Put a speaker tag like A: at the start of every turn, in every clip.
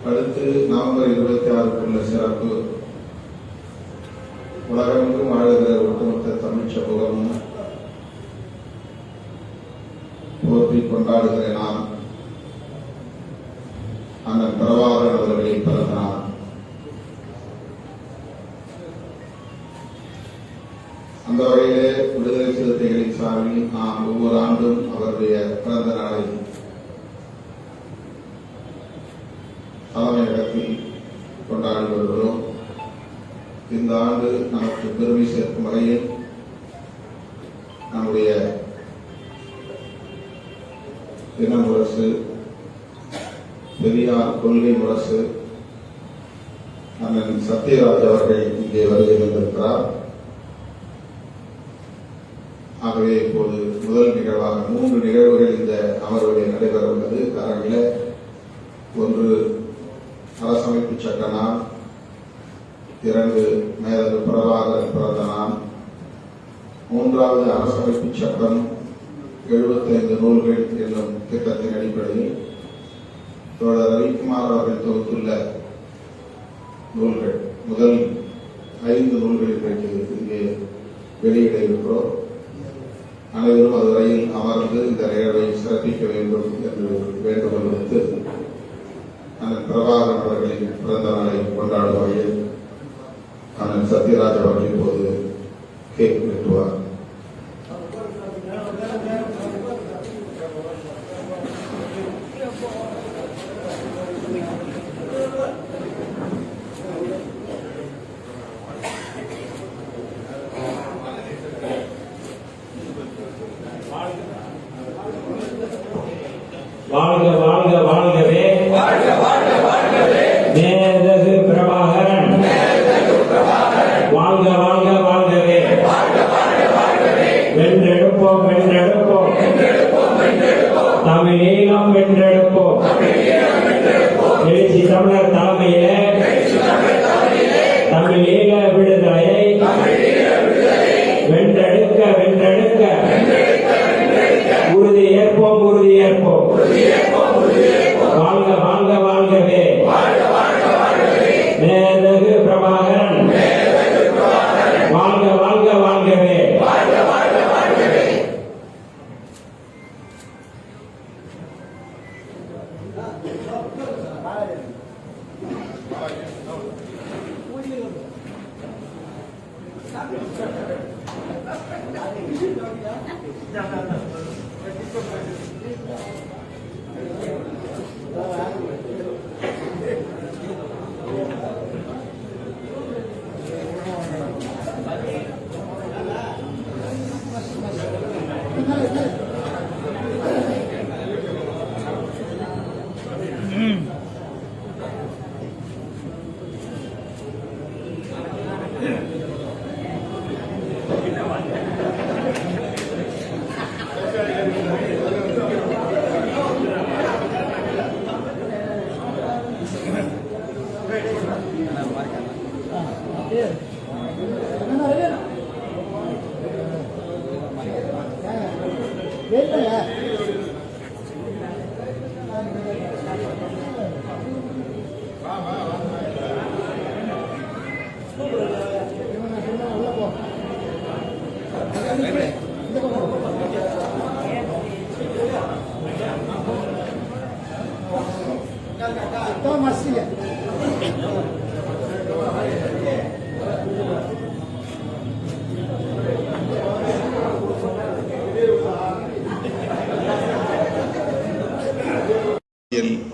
A: அடுத்து நவம்பர் 26க்குள்ள சிறப்பு உலகமெங்கும் வாழுகிற ஒட்டுமொத்த தமிழ் சமூகமும் போற்றி கொண்டாடுகிற நாம் அண்ணன் பிரபாகரன் அவர்களை பிறந்த நாள். அந்த வகையிலே விடுதலை சிறுத்தைகளின் சார்பில் நாம் ஒவ்வொரு ஆண்டும் அவருடைய பிறந்த நாளை தலைமையகத்தில் கொண்டாடி வருகிறோம். இந்த ஆண்டு நமக்கு பெருமை சேர்க்கும் வகையில் நம்முடைய தின முரசு, பெரியார் கொள்கை முரசு அண்ணன் சத்யராஜ் அவர்கள் இங்கே வருகை வந்திருக்கிறார். ஆகவே இப்போது முதல் நிகழ்வாக 3 நிகழ்வுகள் இந்த அமர்வுகளில் நடைபெற உள்ளது. காரணில ஒன்று அரசமைப்பு சட்ட நாள், 2 மேதகு பிரபாகரன் பிறந்த நாள், 3வது அரசமைப்பு சட்டம் 75 நூல்கள் என்னும் திட்டத்தின் அடிப்படையில் தோழர் ரவிக்குமார் அவர்கள் தொகுத்துள்ள நூல்கள், முதல் 5 நூல்கள் இன்றைக்கு இங்கே வெளியிட இருக்கிறோம். அனைவரும் அதுவரையில் அமர்ந்து இந்த நிகழ்வை சிறப்பிக்க வேண்டும் என்று வேண்டுகோள் விடுத்து அண்ணன் பிரபாகரன் அவர்களின் பிறந்த நாளை கொண்டாடும் வகையில் அண்ணன் சத்யராஜ் அவர்கள் இப்போது கேக் வெட்டுவார்.
B: வாழ்க வாழ்க வாழ்கவே, மேதகு பிரபாகரன் வாழ்க வாழ்க வாழ்கவே, வென்றெடுப்போம் வென்றெடுப்போம் தமிழீழம் வென்றெடுப்போம். எழுச்சி தமிழர் தலைமையிலே தமிழீழ விடுதலையை வென்றெடுக்க வென்றெடுக்க உறுதி ஏற்போம் உறுதி ஏற்போம். வாழ்க வாழ்க வாழ்கவே, மேதகு பிரபாகரன் வாழ்க வாழ்க வாழ்கவே.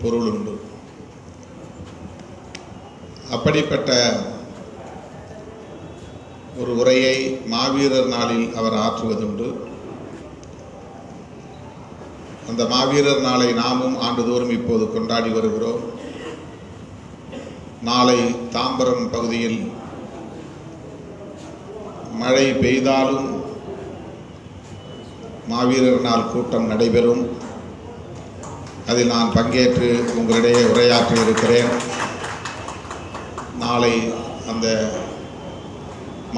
A: பொருள் உண்டு. அப்படிப்பட்ட ஒரு உரையை மாவீரர் நாளில் அவர் ஆற்றுவதுண்டு. அந்த மாவீரர் நாளை நாமும் ஆண்டுதோறும் இப்போது கொண்டாடி வருகிறோம். நாளை தாம்பரம் பகுதியில் மழை பெய்தாலும் மாவீரர் நாள் கூட்டம் நடைபெறும். அதில் நான் பங்கேற்று உங்களிடையே உரையாற்ற இருக்கிறேன். நாளை அந்த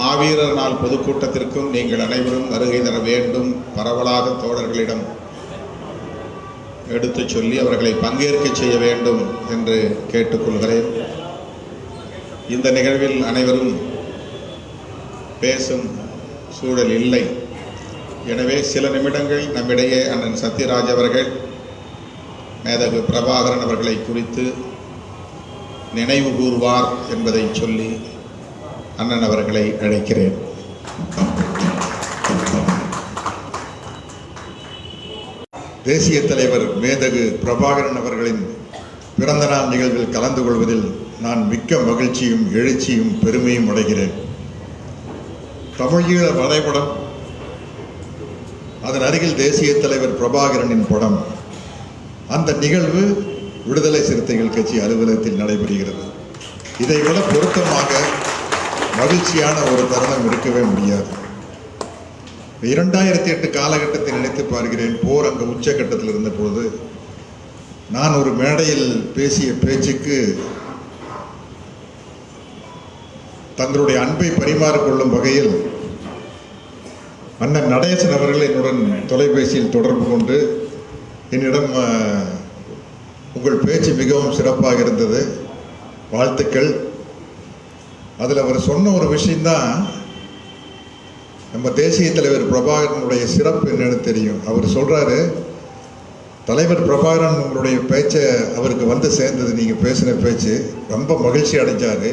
A: மாவீரர் நாள் பொதுக்கூட்டத்திற்கும் நீங்கள் அனைவரும் வருகை தர வேண்டும். பரவலாக தோழர்களிடம் எடுத்துச் சொல்லி அவர்களை பங்கேற்க செய்ய வேண்டும் என்று கேட்டுக்கொள்கிறேன். இந்த நிகழ்வில் அனைவரும் பேசும் சூழல் இல்லை. எனவே சில நிமிடங்கள் நம்மிடையே அண்ணன் சத்யராஜ் அவர்கள் மேதகு பிரபாகரன் அவர்களை குறித்து நினைவு கூர்வார் என்பதை சொல்லி அண்ணன் அவர்களை அழைக்கிறேன். தேசிய தலைவர் மேதகு பிரபாகரன் அவர்களின் பிறந்தநாள் நிகழ்வில் கலந்து கொள்வதில் நான் மிக்க மகிழ்ச்சியும் எழுச்சியும் பெருமையும் அடைகிறேன். தமிழீழ வரைபடம், அதன் அருகில் தேசிய தலைவர் பிரபாகரனின் படம். அந்த நிகழ்வு விடுதலை சிறுத்தைகள் கட்சி அலுவலகத்தில் நடைபெறுகிறது. இதைவிட பொருத்தமாக மகிழ்ச்சியான ஒரு தருணம் இருக்கவே முடியாது. 2008 காலகட்டத்தை நினைத்து பார்க்கிறேன். போர் அங்கு உச்சகட்டத்தில் இருந்த பொழுது நான் ஒரு மேடையில் பேசிய பேச்சுக்கு தங்களுடைய அன்பை பரிமாறிக்கொள்ளும் வகையில் அண்ணன் நடேசன் அவர்கள் என்னுடன் தொலைபேசியில் தொடர்பு கொண்டு என்னிடம் உங்கள் பேச்சு மிகவும் சிறப்பாக இருந்தது, வாழ்த்துக்கள். அதில் அவர் சொன்ன ஒரு விஷயம்தான் நம்ம தேசிய தலைவர் பிரபாகரனுடைய சிறப்பு என்னன்னு தெரியும். அவர் சொல்றாரு, தலைவர் பிரபாகரன் உங்களுடைய பேச்சை அவருக்கு வந்து சேர்ந்தது, நீங்கள் பேசின பேச்சு ரொம்ப மகிழ்ச்சி அடைஞ்சாரு.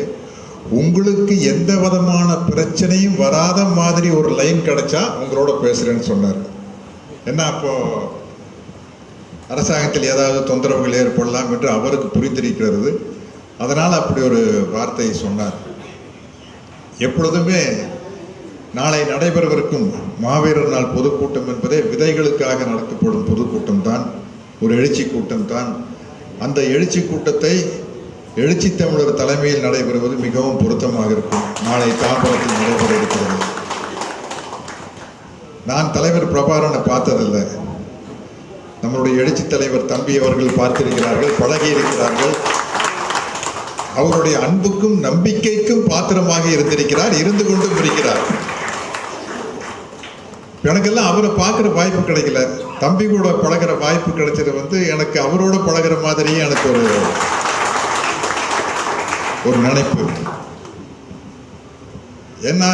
A: உங்களுக்கு எந்த விதமான பிரச்சனையும் வராத மாதிரி ஒரு லைன் கிடைச்சா உங்களோட பேசுறேன்னு சொன்னார். என்ன அப்போ அரசாங்கத்தில் ஏதாவது தொந்தரவுகள் ஏற்படலாம் என்று அவருக்கு புரிந்திருக்கிறது. அதனால் அப்படி ஒரு வார்த்தையை சொன்னார். எப்பொழுதுமே நாளை நடைபெறவிருக்கும் மாவீரர் நாள் பொதுக்கூட்டம் என்பதே விதைகளுக்காக நடத்தப்படும் பொதுக்கூட்டம் தான், ஒரு எழுச்சி கூட்டம் தான். அந்த எழுச்சி கூட்டத்தை எழுச்சி தமிழர் தலைமையில் நடைபெறுவது மிகவும் பொருத்தமாக இருக்கும். நாளை தாம்பரத்தில் நடைபெற இருக்கிறது. நான் தலைவர் பிரபாகரனை பார்த்ததில்லை. நம்மளுடைய எழுச்சி தலைவர் தம்பி அவர்கள் பார்த்திருக்கிறார்கள், பழகி இருக்கிறார்கள். அவருடைய அன்புக்கும் நம்பிக்கைக்கும் பாத்திரமாக இருந்திருக்கிறார், இருந்து கொண்டும் இருக்கிறார். எனக்கெல்லாம் அவரை பார்க்குற வாய்ப்பு கிடைக்கல. தம்பி கூட பழகிற வாய்ப்பு கிடைச்சது எனக்கு அவரோட பழகிற மாதிரியே எனக்கு ஒரு நினைப்பு. ஏன்னா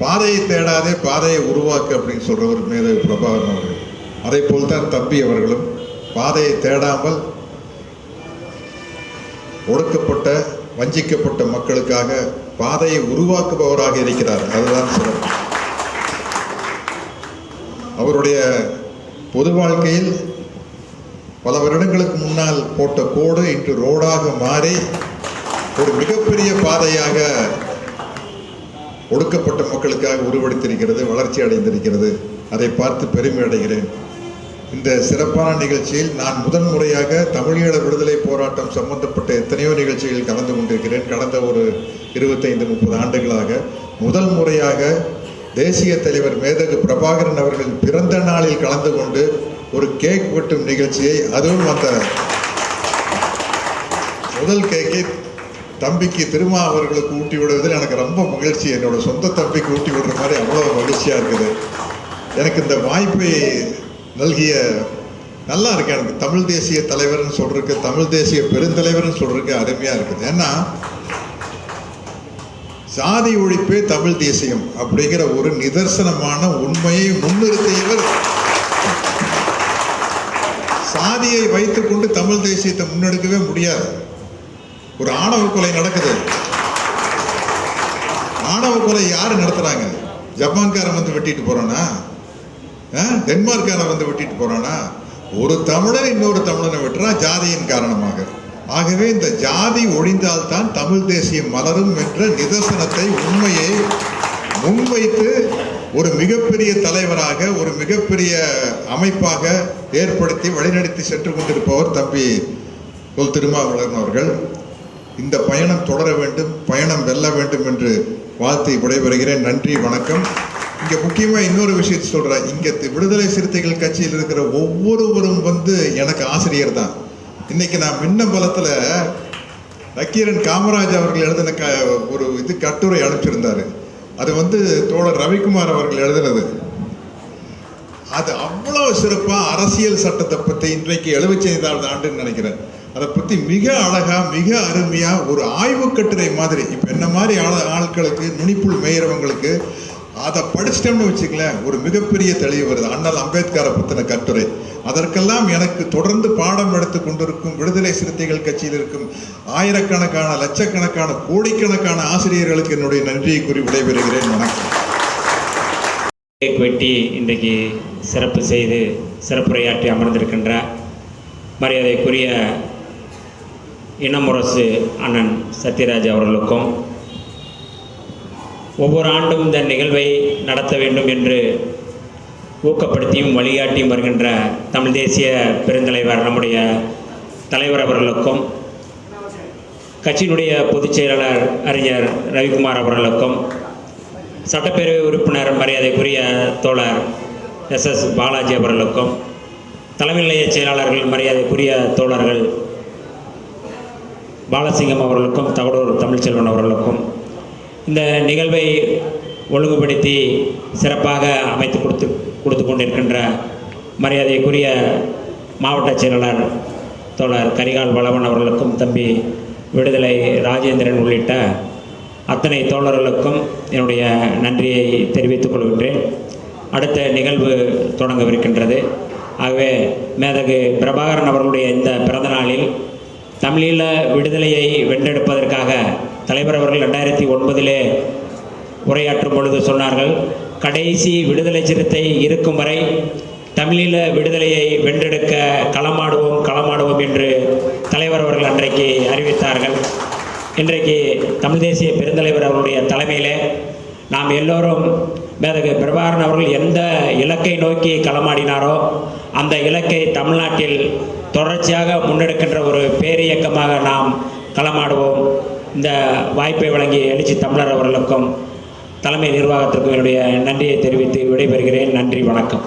A: பாதையை தேடாதே பாதையை உருவாக்கு அப்படின்னு சொல்றவர் மேதகு பிரபாகரன் அவர்கள். அதே போல்தான் தம்பி அவர்களும் பாதையை தேடாமல் ஒடுக்கப்பட்ட வஞ்சிக்கப்பட்ட மக்களுக்காக பாதையை உருவாக்குபவராக இருக்கிறார். அதுதான் சிறப்பு. அவருடைய பொது வாழ்க்கையில் பல வருடங்களுக்கு முன்னால் போட்ட கோடு இன்று ரோடாக மாறி ஒரு மிகப்பெரிய பாதையாக ஒடுக்கப்பட்ட மக்களுக்காக உருவெடுத்திருக்கிறது, வளர்ச்சி அடைந்திருக்கிறது. அதை பார்த்து பெருமை அடைகிறேன். இந்த சிறப்பான நிகழ்ச்சியில் நான் முதன்முறையாக தமிழீழ விடுதலை போராட்டம் சம்பந்தப்பட்ட எத்தனையோ நிகழ்ச்சிகளில் கலந்து கொண்டிருக்கிறேன். கடந்த ஒரு 25-30 ஆண்டுகளாக முதல் முறையாக தேசிய தலைவர் மேதகு பிரபாகரன் அவர்களின் பிறந்த நாளில் கலந்து கொண்டு ஒரு கேக் வெட்டும் நிகழ்ச்சியை, அதுவும் அந்த முதல் கேக்கை தம்பிக்கு திருமா அவர்களுக்கு ஊட்டி விடுவதில் எனக்கு ரொம்ப மகிழ்ச்சி. என்னோட சொந்த தம்பிக்கு ஊட்டி விடுற மாதிரி அவ்வளோ மகிழ்ச்சியாக இருக்குது. எனக்கு இந்த வாய்ப்பை நல்கிய நல்லா இருக்கு. எனக்கு தமிழ் தேசிய தலைவர்னு சொல்றதுக்கு, தமிழ் தேசிய பெருந்தலைவர்னு சொல்றதுக்கு அருமையாக இருக்குது. ஏன்னா சாதி ஒழிப்பே தமிழ் தேசியம் அப்படிங்கிற ஒரு நிதர்சனமான உண்மையை முன்னிறுத்தியவர். சாதியை வைத்துக் கொண்டு தமிழ் தேசியத்தை முன்னெடுக்கவே முடியாது. ஒரு ஆணவ கொலை நடக்குது. ஆணவ கொலை யாரு நடத்துறாங்க? ஜப்பான்காரன் வந்து வெட்டிட்டு போறானா? டென்மார்க்காரன் வந்து வெட்டிட்டு போறானா? ஒரு தமிழர் இன்னொரு தமிழனை வெட்டுறான் ஜாதியின் காரணமாக. ஆகவே இந்த ஜாதி ஒழிந்தால்தான் தமிழ் தேசியம் மலரும் என்ற நிதர்சனத்தை, உண்மையை முன்வைத்து ஒரு மிகப்பெரிய தலைவராக, ஒரு மிகப்பெரிய அமைப்பாக ஏற்படுத்தி வழிநடத்தி சென்று கொண்டிருப்பவர் தம்பி தொல் திருமாவளவன் அவர்கள். இந்த பயணம் தொடர வேண்டும், பயணம் வெல்ல வேண்டும் என்று வாழ்த்தி விடைபெறுகிறேன். நன்றி, வணக்கம். இங்க முக்கியமா இன்னொரு விஷயத்தை சொல்றேன். இங்க விடுதலை சிறுத்தைகள் கட்சியில் இருக்கிற ஒவ்வொருவரும் எனக்கு ஆசிரியர் தான். இன்னைக்கு நான் மின்னம்பலத்துல நக்கீரன் காமராஜ் அவர்கள் எழுதின ஒரு கட்டுரை அனுப்பிச்சிருந்தாரு. அது தோழர் ரவிக்குமார் அவர்கள் எழுதினது.
C: அது அவ்வளோ சிறப்பாக அரசியல் சட்டத்தை பற்றி இன்றைக்கு 75வது ஆண்டுன்னு நினைக்கிறேன். அதை பற்றி மிக அழகாக மிக அருமையாக ஒரு ஆய்வு கட்டுரை மாதிரி இப்போ என்ன மாதிரி ஆட்களுக்கு நுனிப்புள் மேயறவங்களுக்கு அதை படிச்சிட்டோம்னு வச்சுக்கலேன், ஒரு மிகப்பெரிய தெளிவு வருது. அண்ணல் அம்பேத்கரை பற்றின கட்டுரை. அதற்கெல்லாம் எனக்கு தொடர்ந்து பாடம் எடுத்து கொண்டிருக்கும் விடுதலை சிறுத்தைகள் கட்சியில் இருக்கும் ஆயிரக்கணக்கான லட்சக்கணக்கான கோடிக்கணக்கான ஆசிரியர்களுக்கு என்னுடைய நன்றியை கூறி விடைபெறுகிறேன். வணக்கம்.
B: கேக் வெட்டி இன்றைக்கு சிறப்பு செய்து சிறப்புரையாற்றி அமர்ந்திருக்கின்ற மரியாதைக்குரிய இனமுரசு அண்ணன் சத்யராஜ் அவர்களுக்கும், ஒவ்வொரு ஆண்டும் இந்த நிகழ்வை நடத்த வேண்டும் என்று ஊக்கப்படுத்தியும் வழிகாட்டியும் வருகின்ற தமிழ் தேசிய பெருந்தலைவர் நம்முடைய தலைவர் அவர்களுக்கும், கட்சியினுடைய பொதுச் செயலாளர் அறிஞர் ரவிக்குமார் அவர்களுக்கும், சட்டப்பேரவை உறுப்பினர் மரியாதைக்குரிய தோழர் SS பாலாஜி அவர்களுக்கும், தலைமை நிலைய செயலாளர்கள் மரியாதைக்குரிய தோழர்கள் பாலசிங்கம் அவர்களுக்கும், தகடூர் தமிழ்ச்செல்வன் அவர்களுக்கும், இந்த நிகழ்வை ஒழுங்குபடுத்தி சிறப்பாக அமைத்து கொடுத்து கொண்டிருக்கின்ற மரியாதைக்குரிய மாவட்ட செயலாளர் தோழர் கரிகால் வளவன் அவர்களுக்கும், தம்பி விடுதலை ராஜேந்திரன் உள்ளிட்ட அத்தனை தோழர்களுக்கும் என்னுடைய நன்றியை தெரிவித்துக் கொள்கின்றேன். அடுத்த நிகழ்வு தொடங்கவிருக்கின்றது. ஆகவே மேதகு பிரபாகரன் அவர்களுடைய இந்த பிறந்த நாளில் தமிழீழ விடுதலையை வென்றெடுப்பதற்காக தலைவர் அவர்கள் 2009 உரையாற்றும் பொழுது சொன்னார்கள், கடைசி விடுதலை சிறுத்தை இருக்கும் வரை தமிழீழ விடுதலையை வென்றெடுக்க களமாடுவோம் என்று தலைவர் அவர்கள் அன்றைக்கு அறிவித்தார்கள். இன்றைக்கு தமிழ் தேசிய பெருந்தலைவர் அவருடைய தலைமையிலே நாம் எல்லோரும் மேதகு பிரபாகரன் அவர்கள் எந்த இலக்கை நோக்கி களமாடினாரோ அந்த இலக்கை தமிழ்நாட்டில் தொடர்ச்சியாக முன்னெடுக்கின்ற ஒரு பேரியக்கமாக நாம் களமாடுவோம். இந்த வாய்ப்பை வழங்கிய எழுச்சி தமிழர் அவர்களுக்கும் தலைமை நிர்வாகத்திற்கும் என்னுடைய நன்றியை தெரிவித்து விடைபெறுகிறேன். நன்றி, வணக்கம்.